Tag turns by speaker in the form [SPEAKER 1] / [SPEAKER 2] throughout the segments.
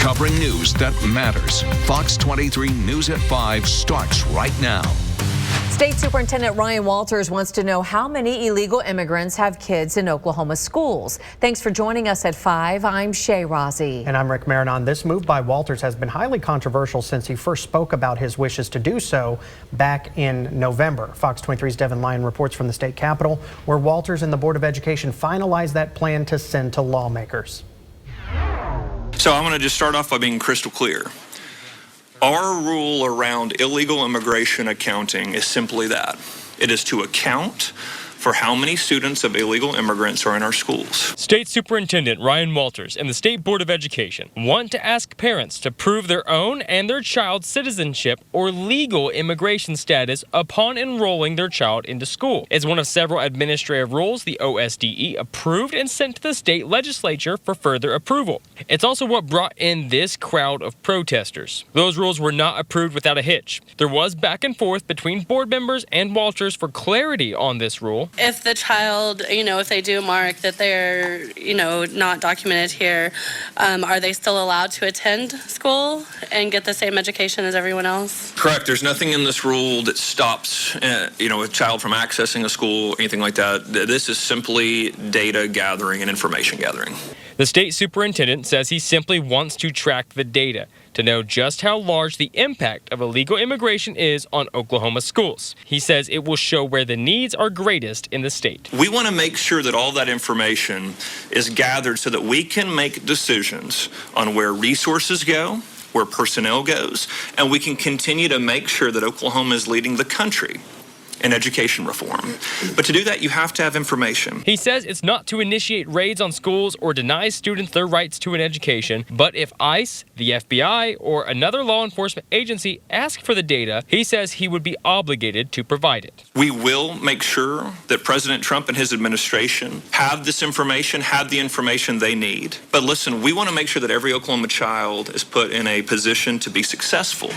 [SPEAKER 1] Covering news that matters. Fox 23 News at 5 starts right now.
[SPEAKER 2] State Superintendent Ryan Walters wants to know how many illegal immigrants have kids in Oklahoma schools. Thanks for joining us at 5. I'm Shay Rozzi.
[SPEAKER 3] And I'm Rick Marinon. This move by Walters has been highly controversial since he first spoke about his wishes to do so back in November. Fox 23's Devin Lyon reports from the state capitol, where Walters and the Board of Education finalized that plan to send to lawmakers.
[SPEAKER 4] So I'm going to just start off by being crystal clear. Our rule around illegal immigration accounting is simply that. It is to account for how many students of illegal immigrants are in our schools.
[SPEAKER 5] State Superintendent Ryan Walters and the State Board of Education want to ask parents to prove their own and their child's citizenship or legal immigration status upon enrolling their child into school. It's one of several administrative rules the OSDE approved and sent to the state legislature for further approval. It's also what brought in this crowd of protesters. Those rules were not approved without a hitch. There was back and forth between board members and Walters for clarity on this rule.
[SPEAKER 6] If the child, if they do mark that they're, not documented here, are they still allowed to attend school and get the same education as everyone else?
[SPEAKER 4] Correct. There's nothing in this rule that stops, a child from accessing a school, anything like that. This is simply data gathering and information gathering.
[SPEAKER 5] The state superintendent says he simply wants to track the data to know just how large the impact of illegal immigration is on Oklahoma schools. He says it will show where the needs are greatest in the state.
[SPEAKER 4] We want to make sure that all that information is gathered so that we can make decisions on where resources go, where personnel goes, and we can continue to make sure that Oklahoma is leading the country in education reform. But to do that, you have to have information.
[SPEAKER 5] He says it's not to initiate raids on schools or deny students their rights to an education, but if ICE, the FBI, or another law enforcement agency ask for the data, he says he would be obligated to provide it.
[SPEAKER 4] We will make sure that President Trump and his administration have this information, have the information they need. But listen, we want to make sure that every Oklahoma child is put in a position to be successful.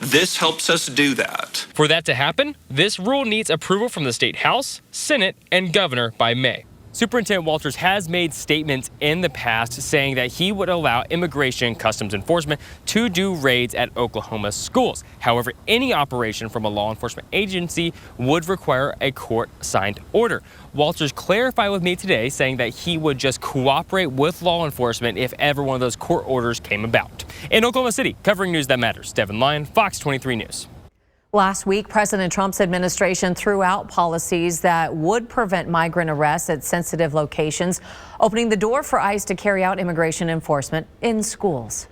[SPEAKER 4] This helps us do that.
[SPEAKER 5] For that to happen, this rule needs approval from the state House, Senate, and governor by May. Superintendent Walters has made statements in the past saying that he would allow Immigration and Customs Enforcement to do raids at Oklahoma schools. However, any operation from a law enforcement agency would require a court-signed order. Walters clarified with me today saying that he would just cooperate with law enforcement if ever one of those court orders came about. In Oklahoma City, covering news that matters, Devin Lyon, Fox 23 News.
[SPEAKER 2] Last week, President Trump's administration threw out policies that would prevent migrant arrests at sensitive locations, opening the door for ICE to carry out immigration enforcement in schools.